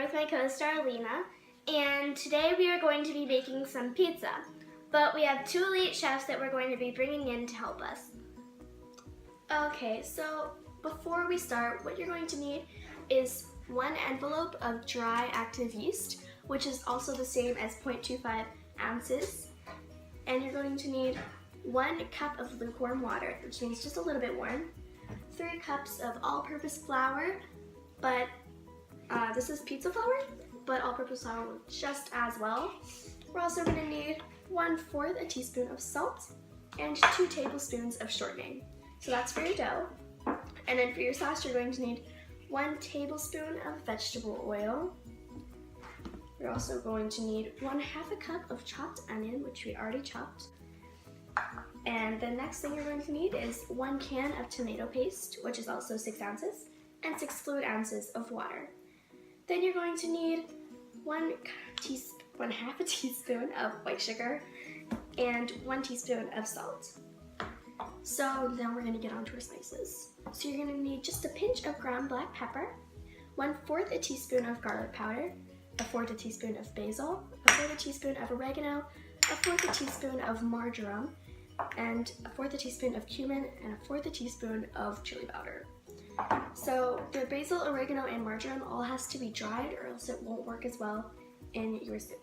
here with my co-star Lena, and today we are going to be making some pizza. But we have two elite chefs that we're going to be bringing in to help us. Okay, so before we start, what you're going to need is 1 envelope of dry active yeast, which is also the same as 0.25 ounces. And you're going to need 1 cup of lukewarm water, which means just a little bit warm. 3 cups of all-purpose flour, but this is pizza flour, but all-purpose flour will just as well. We're also going to need 1/4 a teaspoon of salt and 2 tablespoons of shortening. So that's for your dough. And then for your sauce, you're going to need 1 tablespoon of vegetable oil. You're also going to need 1/2 cup of chopped onion, which we already chopped. And the next thing you're going to need is 1 can of tomato paste, which is also 6 ounces, and 6 fluid ounces of water. Then you're going to need 1/2 a teaspoon of white sugar and 1 teaspoon of salt. So now we're going to get onto our spices. So you're going to need just a pinch of ground black pepper, 1/4 a teaspoon of garlic powder, 1/4 a teaspoon of basil, 1/4 a teaspoon of oregano, 1/4 a teaspoon of marjoram, and 1/4 a teaspoon of cumin, and 1/4 a teaspoon of chili powder. So the basil, oregano, and marjoram all has to be dried or else it won't work as well in your soup.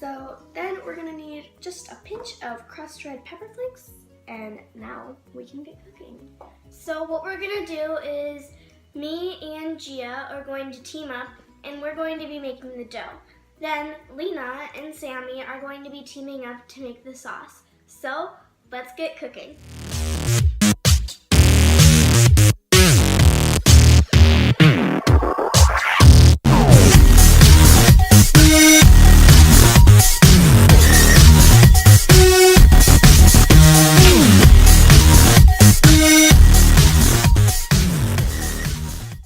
So then we're going to need just a pinch of crushed red pepper flakes, and now we can get cooking. So what we're going to do is me and Gia are going to team up and we're going to be making the dough. Then Lena and Sammy are going to be teaming up to make the sauce. So let's get cooking.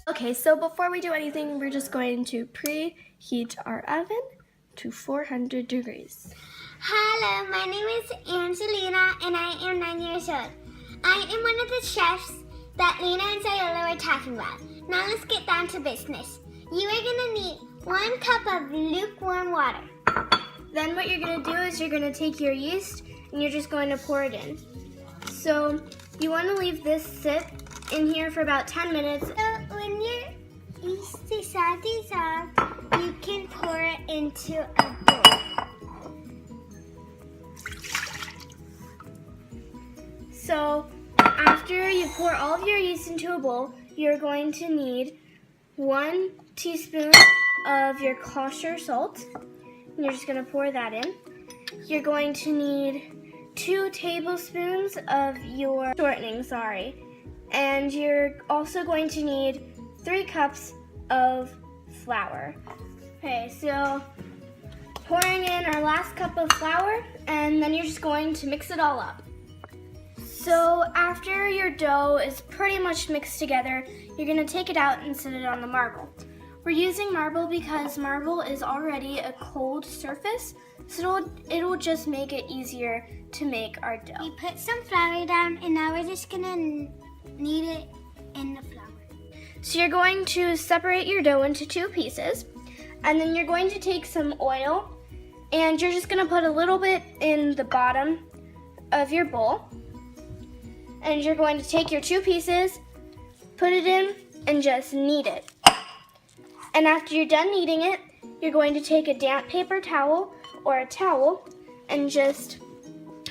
Okay, so before we do anything, we're just going to preheat our oven to 400 degrees. Hello, my name is Angelina and I am 9 years old. I am one of the chefs that Lena and Ziola were talking about. Now let's get down to business. You are going to need 1 cup of lukewarm water. Then what you're going to do is you're going to take your yeast and you're just going to pour it in. So you want to leave this sit in here for about 10 minutes. So when your yeast is all dissolved, you can pour it into a bowl. So after you pour all of your yeast into a bowl, you're going to need 1 teaspoon of your kosher salt. And you're just going to pour that in. You're going to need 2 tablespoons of your shortening, and you're also going to need 3 cups of flour. Okay, so pouring in our last cup of flour, and then you're just going to mix it all up. So after your dough is pretty much mixed together, you're going to take it out and set it on the marble. We're using marble because marble is already a cold surface, so it'll just make it easier to make our dough. We put some flour down, and now we're just going to knead it in the flour. So you're going to separate your dough into 2 pieces, and then you're going to take some oil, and you're just going to put a little bit in the bottom of your bowl. And you're going to take your 2 pieces, put it in, and just knead it. And after you're done kneading it, you're going to take a damp paper towel or a towel and just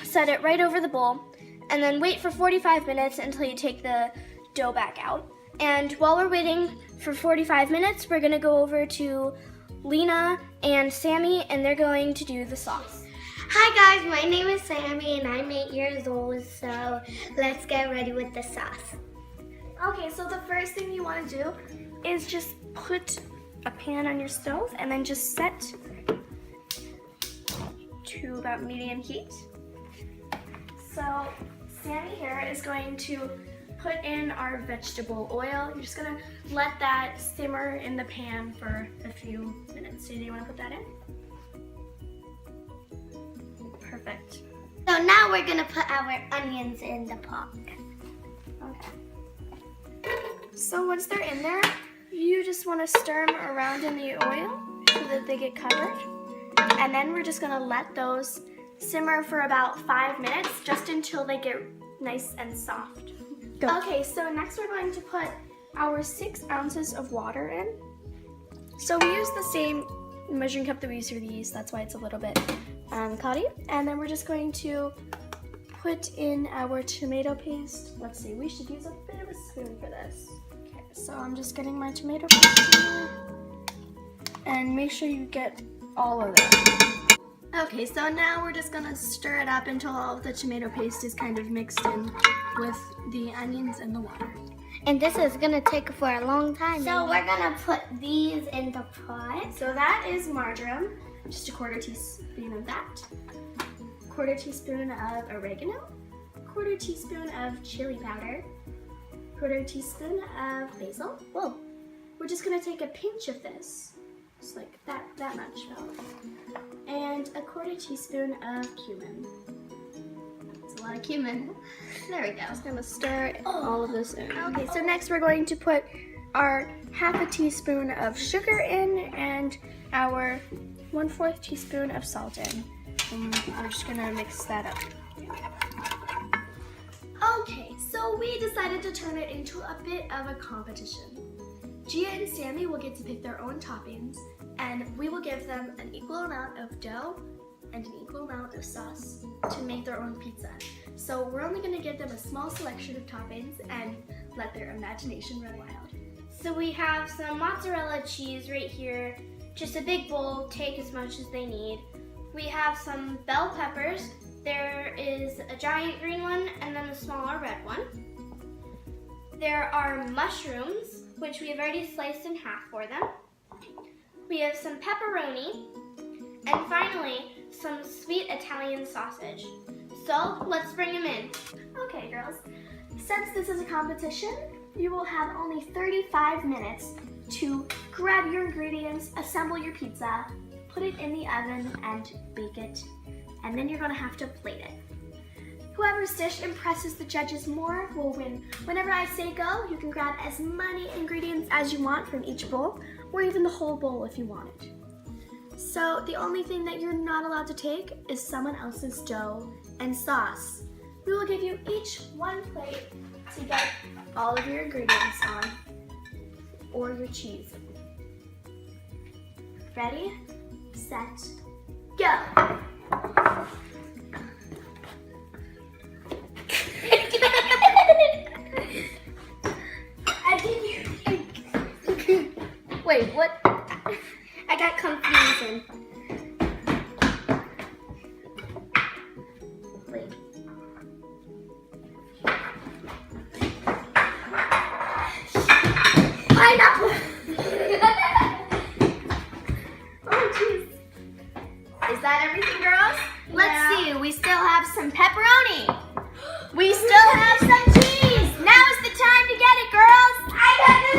set it right over the bowl, and then wait for 45 minutes until you take the dough back out. And while we're waiting for 45 minutes, we're gonna go over to Lena and Sammy, and they're going to do the sauce. Hi guys, my name is Sammy and I'm 8 years old, so let's get ready with the sauce. Okay, so the first thing you wanna do is just put a pan on your stove and then just set to about medium heat. So Sammy here is going to put in our vegetable oil. You're just gonna let that simmer in the pan for a few minutes. So do you wanna put that in? Perfect. So now we're gonna put our onions in the pot. Okay. So once they're in there, you just want to stir them around in the oil so that they get covered. And then we're just gonna let those simmer for about 5 minutes, just until they get nice and soft. Go. Okay, so next we're going to put our 6 ounces of water in. So we use the same measuring cup that we use for these, that's why it's a little bit cloudy. And then we're just going to put in our tomato paste. Let's see, we should use a bit of a spoon for this. Okay, so I'm just getting my tomato paste in. And make sure you get all of it. Okay, so now we're just gonna stir it up until all of the tomato paste is kind of mixed in with the onions and the water. And this is gonna take for a long time. So we're gonna put these in the pot. So that is marjoram, just a 1/4 teaspoon of that. 1/4 teaspoon of oregano, 1/4 teaspoon of chili powder, 1/4 teaspoon of basil. Whoa. We're just gonna take a pinch of this. Just like that much, and a 1/4 teaspoon of cumin. That's a lot of cumin. There we go. Just gonna stir all of this in. Okay, so next we're going to put our 1/2 teaspoon of sugar in and our 1/4 teaspoon of salt in. And we're just gonna mix that up. Okay, so we decided to turn it into a bit of a competition. Gia and Sammy will get to pick their own toppings, and we will give them an equal amount of dough and an equal amount of sauce to make their own pizza. So we're only going to give them a small selection of toppings and let their imagination run wild. So we have some mozzarella cheese right here, just a big bowl, take as much as they need. We have some bell peppers. There is a giant green one and then a smaller red one. There are mushrooms, which we have already sliced in half for them. We have some pepperoni, and finally, some sweet Italian sausage. So, let's bring them in. Okay, girls, since this is a competition, you will have only 35 minutes to grab your ingredients, assemble your pizza, put it in the oven, and bake it. And then you're gonna have to plate it. Whoever's dish impresses the judges more will win. Whenever I say go, you can grab as many ingredients as you want from each bowl, or even the whole bowl if you want it. So the only thing that you're not allowed to take is someone else's dough and sauce. We will give you each one plate to get all of your ingredients on, or your cheese. Ready, set, go! Wait, what? I got confusion. Wait. Pineapple! Oh, jeez. Is that everything, girls? Let's see. We still have some pepperoni. We still have some cheese. Now is the time to get it, girls. I got it.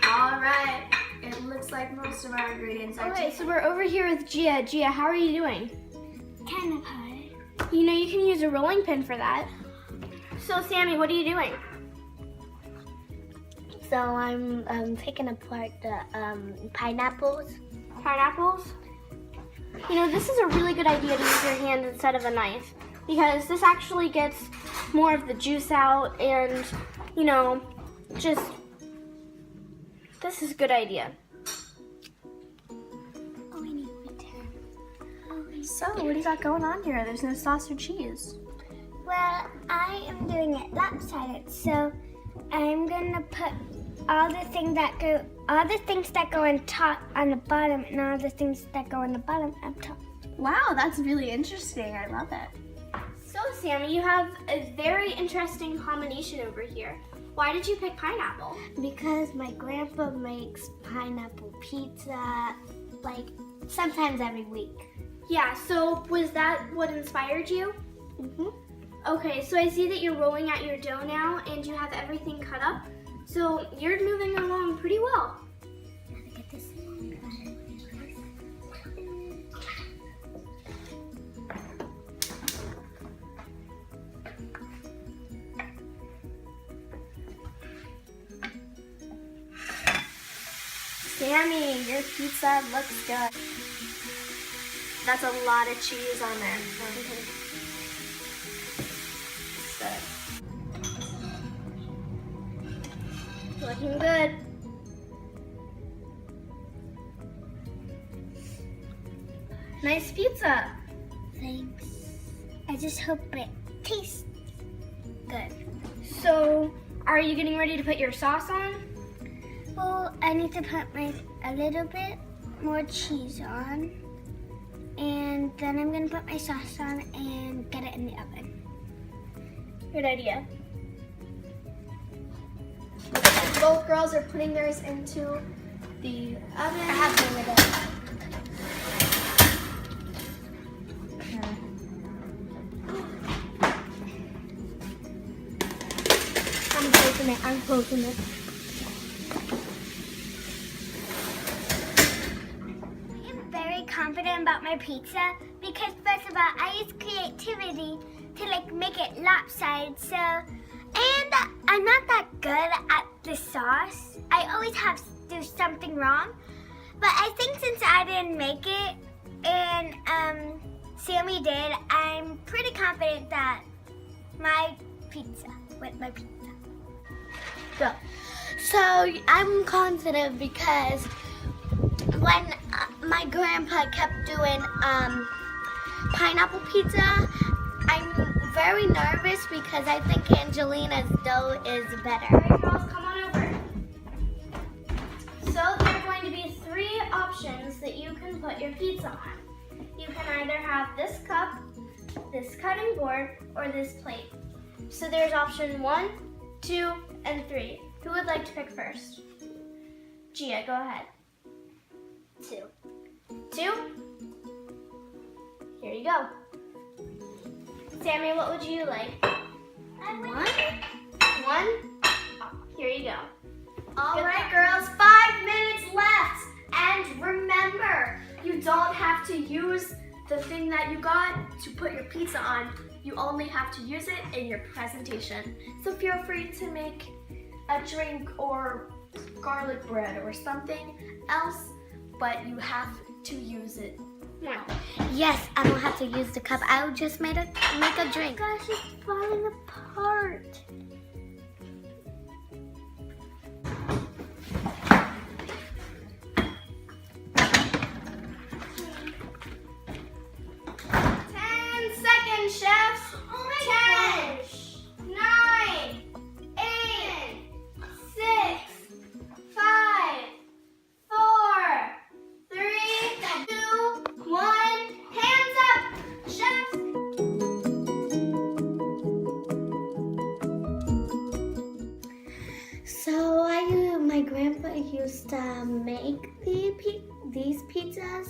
All right. It looks like most of our ingredients are. Okay, so we're over here with Gia. Gia, how are you doing? Kind of hard. You know, you can use a rolling pin for that. So, Sammy, what are you doing? So I'm taking apart the pineapples. Pineapples? You know, this is a really good idea to use your hand instead of a knife, because this actually gets more of the juice out and, you know, just, this is a good idea. Oh, I need winter. So, what do you got going on here? There's no sauce or cheese. Well, I am doing it lopsided, so I'm gonna put all the things that go on top on the bottom, and all the things that go on the bottom on top. Wow, that's really interesting. I love it. So, Sammy, you have a very interesting combination over here. Why did you pick pineapple? Because my grandpa makes pineapple pizza, like, sometimes every week. Yeah, so was that what inspired you? Mm-hmm. Okay, so I see that you're rolling out your dough now and you have everything cut up. So you're moving along pretty well. Get this. Sammy, your pizza looks good. That's a lot of cheese on there. Good. Looking good. Nice pizza. Thanks. I just hope it tastes good. So, are you getting ready to put your sauce on? Well, I need to put a little bit more cheese on. And then I'm going to put my sauce on and get it in the oven. Good idea. Both girls are putting theirs into the oven. I have to with it. I'm closing it. I'm very confident about my pizza because first of all, I use creativity to make it lopsided. So, and I'm not that good at the sauce. I always have to do something wrong. But I think since I didn't make it and Sammy did, I'm pretty confident that my pizza. Go. So I'm confident because when my grandpa kept doing pineapple pizza, I'm very nervous because I think Angelina's dough is better. All right, girls, come on over. So there are going to be 3 options that you can put your pizza on. You can either have this cup, this cutting board, or this plate. So there's option 1, 2, and 3. Who would like to pick first? Gia, go ahead. 2. 2? Here you go. Sammy, what would you like? 1? 1? Oh, here you go. All right, girls, 5 minutes left. And remember, you don't have to use the thing that you got to put your pizza on. You only have to use it in your presentation. So feel free to make a drink or garlic bread or something else, but you have to use it now. Yes, I don't have to use the cup. I would just make a drink. Gosh, it's falling apart. Chefs, 10, 9, 8, 6, 5, 4, 3, 2, 1. Hands up, chefs. So my grandpa used to make these pizzas,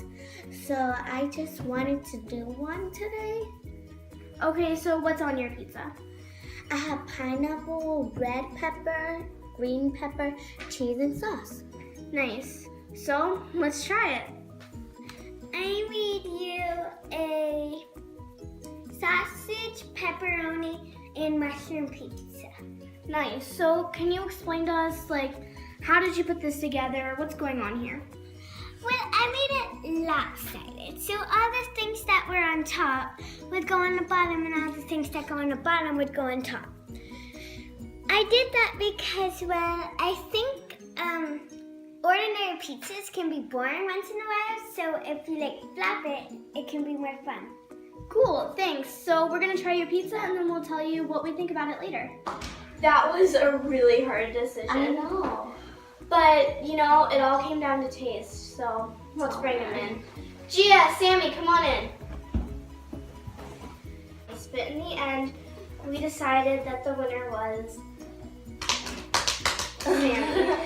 so I just wanted to do one today. Okay, so what's on your pizza? I have pineapple, red pepper, green pepper, cheese, and sauce. Nice. So let's try it. I made you a sausage, pepperoni, and mushroom pizza. Nice. So can you explain to us, how did you put this together? What's going on here? Well, I made it lopsided. So all the things that were on top would go on the bottom, and all the things that go on the bottom would go on top. I did that because, well, I think ordinary pizzas can be boring once in a while. So if you flap it, it can be more fun. Cool, thanks. So we're gonna try your pizza and then we'll tell you what we think about it later. That was a really hard decision. I know. But, it all came down to taste, so let's bring them in. Gia, Sammy, come on in. But in the end, we decided that the winner was Sammy.